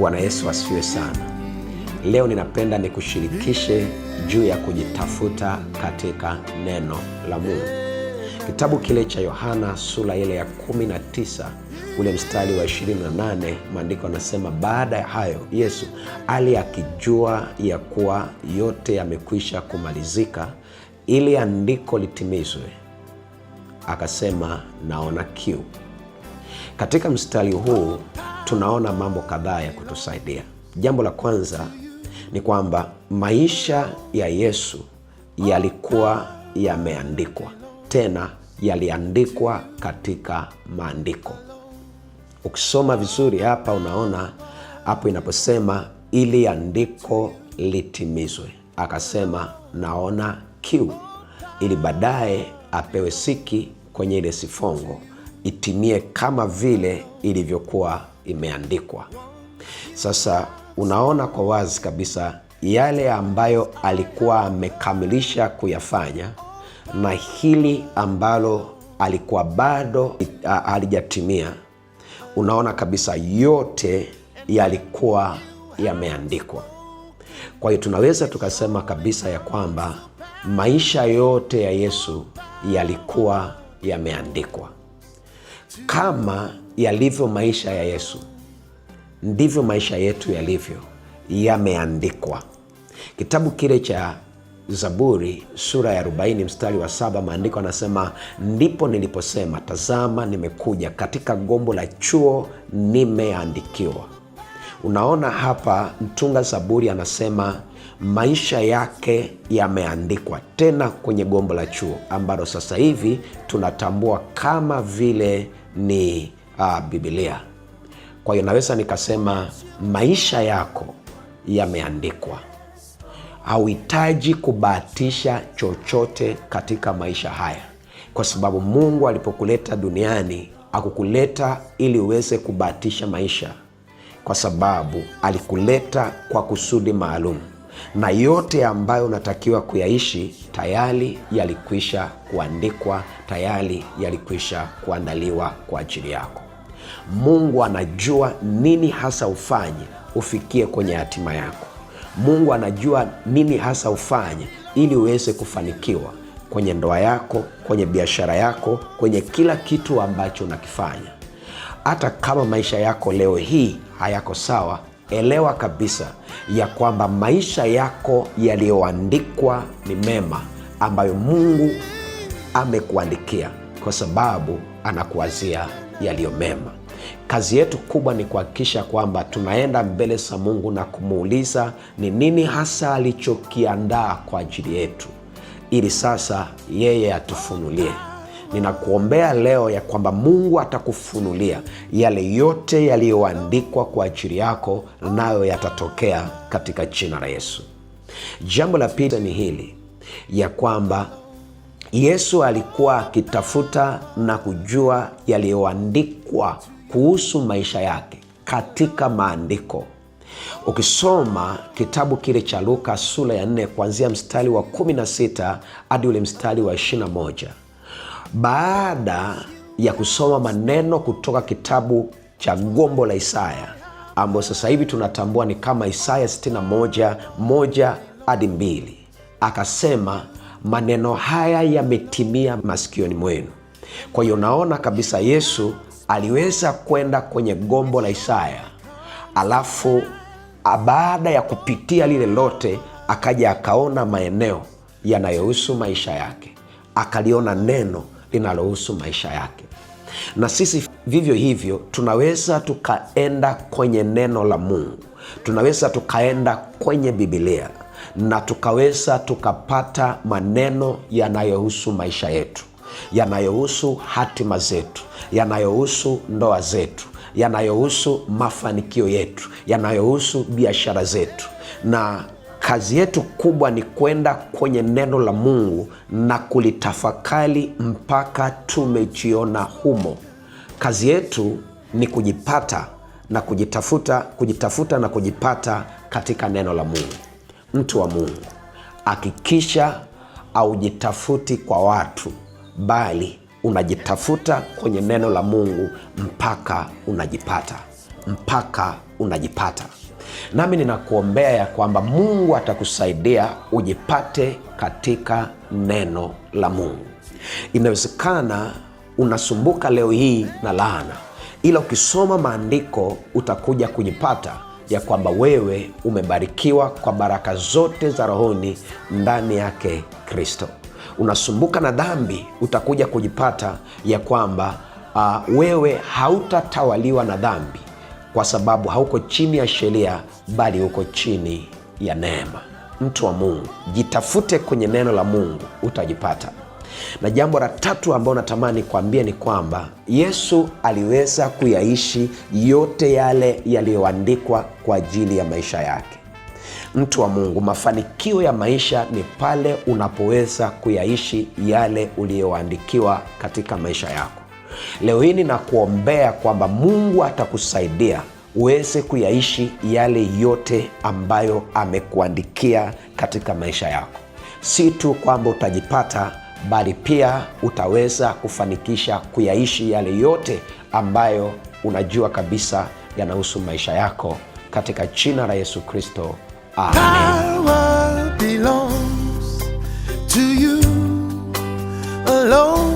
Bwana Yesu asifiwe sana. Leo ninapenda nikushirikishe juu ya kujitafuta katika neno la Mungu. Kitabu kile cha Yohana sura ile ya 19 ule mstari wa 28, maandiko yanasema, baada ya hayo Yesu akijua ya kuwa yote yamekwisha kumalizika, ili andiko litimizwe, akasema, naona kiu. Katika mstari huu tunaona mambo kadhaa ya kutusaidia. Jambo la kwanza ni kwamba maisha ya Yesu yalikuwa yameandikwa, tena yaliandikwa katika maandiko. Ukisoma vizuri hapa unaona hapo inaposema ili andiko litimizwe, akasema naona kiu, ili baadaye apewe siki kwenye ile sifongo itimie kama vile ilivyokuwa imeandikwa. Sasa unaona kwa wazi kabisa yale ambayo alikuwa amekamilisha kuyafanya na hili ambalo alikuwa bado halijatimia, unaona kabisa yote yalikuwa yameandikwa. Kwa hiyo tunaweza tukasema kabisa ya kwamba maisha yote ya Yesu yalikuwa yameandikwa. Kama yalivyo maisha ya Yesu, ndivyo maisha yetu yalivyo yameandikwa. Kitabu kile cha Zaburi sura ya 40 mstari wa 7, maandiko yanasema, ndipo niliposema, tazama nimekuja, katika gombo la chuo nimeandikiwa. Unaona hapa mtunga Zaburi anasema maisha yake yameandikwa, tena kwenye gombo la chuo ambalo sasa hivi tunatambua kama vile ni Biblia. Kwa hiyo naweza nikasema maisha yako yameandikwa. Hauhitaji kubahatisha chochote katika maisha haya, kwa sababu Mungu alipokuleta duniani hakukuleta ili uweze kubahatisha maisha, kwa sababu alikuleta kwa kusudi maalum, na yote ambayo unatakiwa kuyaishi tayari yalikwisha kuandikwa, tayari yalikwisha kuandaliwa kwa ajili yako. Mungu anajua nini hasa ufanye ufikie kwenye hatima yako. Mungu anajua nini hasa ufanye ili uweze kufanikiwa kwenye ndoa yako, kwenye biashara yako, kwenye kila kitu ambacho unakifanya. Hata kama maisha yako leo hii hayako sawa, elewa kabisa ya kwamba maisha yako yaliyoandikwa ni mema ambayo Mungu amekuandikia, kwa sababu anakuwazia yaliyo mema. Kazi yetu kubwa ni kuhakikisha kwamba tunaenda mbele za Mungu na kumuuliza ni nini hasa alichokiandaa kwa ajili yetu, ili sasa yeye atufunulie. Ninakuombea leo ya kwamba Mungu atakufunulia yale yote yaliyoandikwa kwa ajili yako, nayo yatatokea katika jina la Yesu. Jambo la pili ni hili, ya kwamba Yesu alikuwa akitafuta na kujua yaliyoandikwa kuhusu maisha yake katika maandiko. Ukisoma kitabu kile cha Luka sura ya 4 kuanzia mstari wa 16 hadi ule mstari wa 21, baada ya kusoma maneno kutoka kitabu cha gombo la Isaya, ambayo sasa hivi tunatambua ni kama Isaya 61:1 hadi 2, akasema maneno haya yametimia masikioni mwenu. Kwa hiyo naona kabisa Yesu aliweza kwenda kwenye gombo la Isaya, alafu baada ya kupitia lile lote akaja akaona maeneo yanayohusu maisha yake, akaliona neno linalohusu maisha yake. Na sisi vivyo hivyo tunaweza tukaenda kwenye neno la Mungu, tunaweza tukaenda kwenye Biblia na tukaweza tukapata maneno yanayohusu maisha yetu, yanayohusu hatima zetu, yanayohusu ndoa zetu, yanayohusu mafanikio yetu, yanayohusu biashara zetu. Na kazi yetu kubwa ni kwenda kwenye neno la Mungu na kulitafakari mpaka tumejiona humo. Kazi yetu ni kujipata na kujitafuta na kujipata katika neno la Mungu. Mtu wa Mungu, hakikisha haujitafuti kwa watu, bali unajitafuta kwenye neno la Mungu mpaka unajipata, mpaka unajipata. Nami ninakuombea ya kwamba Mungu atakusaidia ujipate katika neno la Mungu. Inawezekana unasumbuka leo hii na laana, ila ukisoma maandiko utakuja kujipata ya kwamba wewe umebarikiwa kwa baraka zote za rohoni ndani yake Kristo. Unasumbuka na dhambi, utakuja kujipata ya kwamba wewe hautatawaliwa na dhambi, kwa sababu hauko chini ya sheria, bali uko chini ya neema. Mtu wa Mungu, jitafute kwenye neno la Mungu, utajipata. Na jambo la tatu ambalo natamani kuambia ni kwamba Yesu aliweza kuyaishi yote yale yaliyoandikwa kwa ajili ya maisha yake. Mtu wa Mungu, mafanikio ya maisha ni pale unapoweza kuyaishi yale uliyoandikiwa katika maisha yako. Leo hii ninakuombea kwamba Mungu atakusaidia uweze kuyaishi yale yote ambayo amekuandikia katika maisha yako. Si tu kwamba utajipata, bali pia utaweza kufanikisha kuyaishi yale yote ambayo unajua kabisa yanahusu maisha yako, katika jina la Yesu Kristo. Amen. Power belongs to you alone.